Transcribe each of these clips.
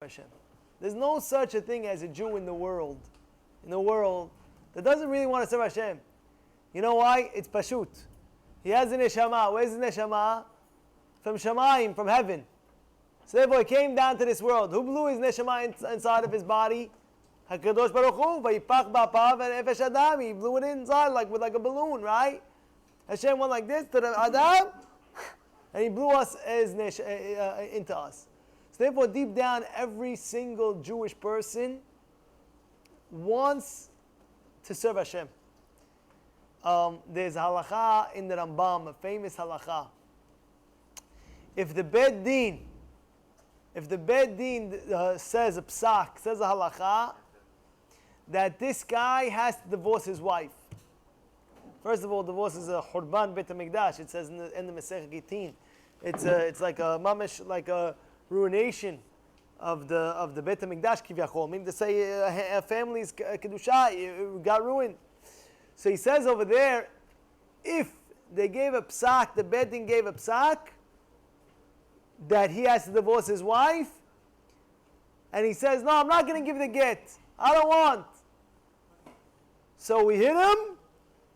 Hashem. There's no such a thing as a Jew in the world that doesn't really want to serve Hashem. You know why? It's pashut. He has an neshama. Where's his neshama? From Shamayim, from heaven. So therefore he came down to this world. Who blew his neshama inside of his body? HaKadosh Baruch Hu, vayipach ba'apav v'nefesh adam. He blew it inside like a balloon, right? Hashem went like this to the Adam, and he blew us into us. So therefore, deep down, every single Jewish person wants to serve Hashem. There's a halakha in the Rambam, a famous halakha. If the Beit Din says a psak, says a halakha, that this guy has to divorce his wife. First of all, divorce is a Hurban Beit HaMikdash. It says in the Masech Gittin. It's like a mamish, like a ruination of the Beit HaMikdash Kivyachol. Meaning to say a family's kedusha got ruined. So he says over there, if they gave a psak, the Beit Din gave a psak, that he has to divorce his wife, and he says, no, I'm not going to give the get. I don't want. So we hit him,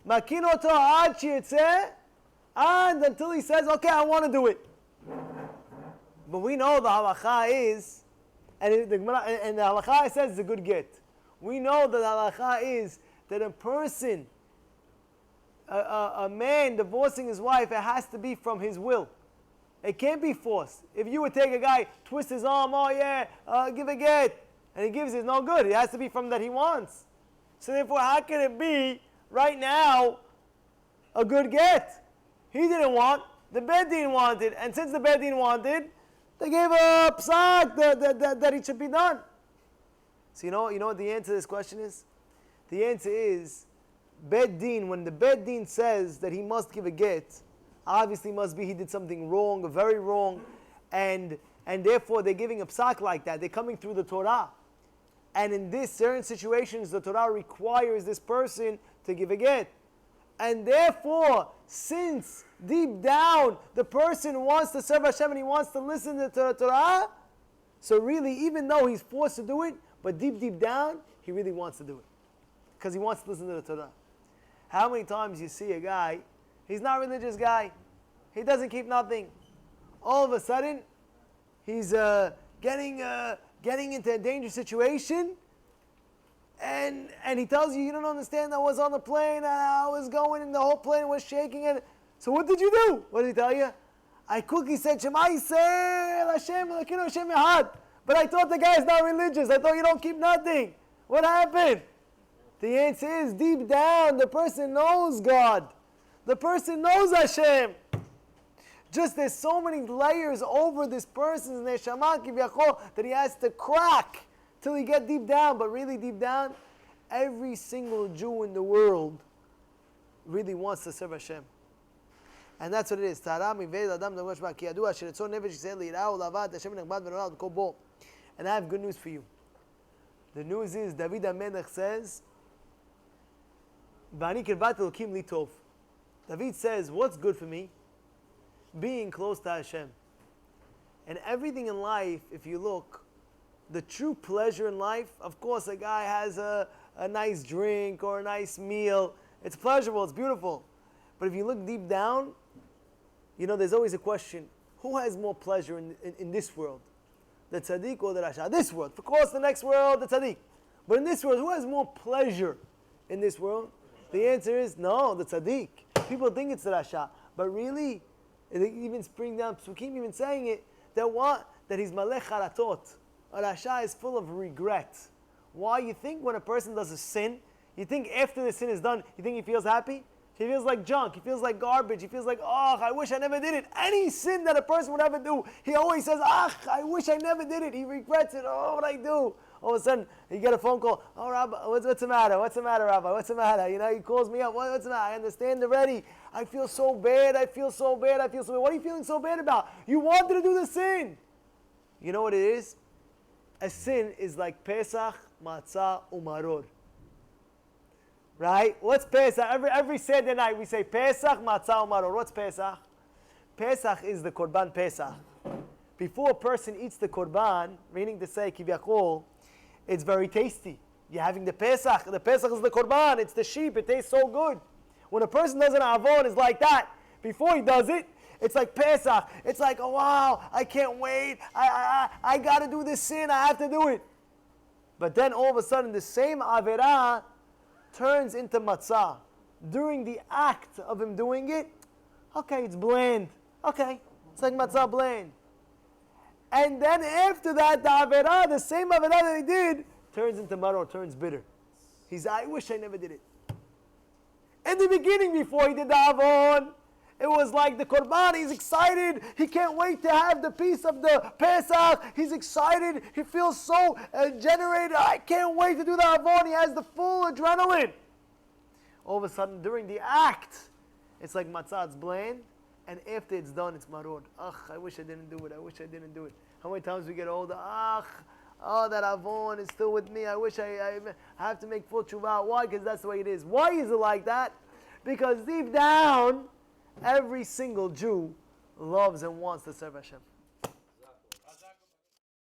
makin oto ad shiyitzeh, and until he says, okay, I want to do it. But we know the halakha is, and the halakha says it's a good get. We know that the halakha is that a person, a man divorcing his wife, it has to be from his will. It can't be forced. If you would take a guy, twist his arm, oh yeah, give a get, and he gives it, no good. It has to be from that he wants. So therefore, how can it be right now a good get? He didn't want, the Beit Din wanted, and since the Beit Din wanted, they gave a psak that it should be done. So you know what the answer to this question is? The answer is, Beit Din, when the Beit Din says that he must give a get, obviously must be he did something wrong, very wrong, and therefore they're giving a psak like that. They're coming through the Torah. And in this certain situations, the Torah requires this person to give a get. And therefore, since deep down the person wants to serve Hashem and he wants to listen to the Torah, so really, even though he's forced to do it, but deep down, he really wants to do it. Because he wants to listen to the Torah. How many times you see a guy, he's not a religious guy, he doesn't keep nothing. All of a sudden, he's getting into a dangerous situation, and he tells you don't understand, I was on the plane, and I was going, and the whole plane was shaking, and so what did you do? What did he tell you? I quickly said, Shema Yisrael, Hashem, Elokeinu Hashem Echad. But I thought the guy's not religious. I thought you don't keep nothing. What happened? The answer is, deep down, the person knows God. The person knows Hashem. Just there's so many layers over this person's neshama kivyachol that he has to crack till he get deep down. But really deep down, every single Jew in the world really wants to serve Hashem. And that's what it is. And I have good news for you. The news is, David HaMelech says, David says, what's good for me? Being close to Hashem. And everything in life, if you look, the true pleasure in life, of course, a guy has a nice drink or a nice meal. It's pleasurable, it's beautiful. But if you look deep down, there's always a question, who has more pleasure in this world? The tzaddik or the rasha? This world. Of course, the next world, the tzaddik. But in this world, who has more pleasure in this world? The answer is, no, the tzaddik. People think it's the rasha. But really, they even bring down, Psukim even saying it, that he's malech haratot. A rasha is full of regret. Why? You think when a person does a sin, you think after the sin is done, you think he feels happy? He feels like junk. He feels like garbage. He feels like, I wish I never did it. Any sin that a person would ever do, he always says, I wish I never did it. He regrets it. Oh, what I do? All of a sudden, you get a phone call. Oh, Rabbi, what's the matter? What's the matter, Rabbi? What's the matter? He calls me up. What's the matter? I understand already. I feel so bad. I feel so bad. What are you feeling so bad about? You wanted to do the sin. You know what it is? A sin is like Pesach, Matzah, Umaror. Right? What's Pesach? Every Saturday night we say Pesach, Matzah, Umaror. What's Pesach? Pesach is the Korban Pesach. before a person eats the korban, meaning to say, kivyachol, it's very tasty. You're having the Pesach. The Pesach is the korban. It's the sheep. It tastes so good. When a person does an avon, it's like that. Before he does it, it's like Pesach. It's like, oh wow, I can't wait. I got to do this sin. I have to do it. But then all of a sudden, the same averah turns into matzah. During the act of him doing it, okay, it's bland. Okay, it's like matzah bland. And then after that, the averah, the same averah that he did, turns into maror, turns bitter. I wish I never did it. In the beginning, before he did the avon, it was like the korban, he's excited, he can't wait to have the piece of the Pesach, he's excited, he feels so generated, I can't wait to do the avon, he has the full adrenaline. All of a sudden, during the act, it's like matzah, it's bland, and after it's done, it's maror. Ugh, I wish I didn't do it, I wish I didn't do it. How many times we get older, oh, that avon is still with me, I wish I have to make full tshuva. Why? Because that's the way it is. Why is it like that? Because deep down, every single Jew loves and wants to serve Hashem.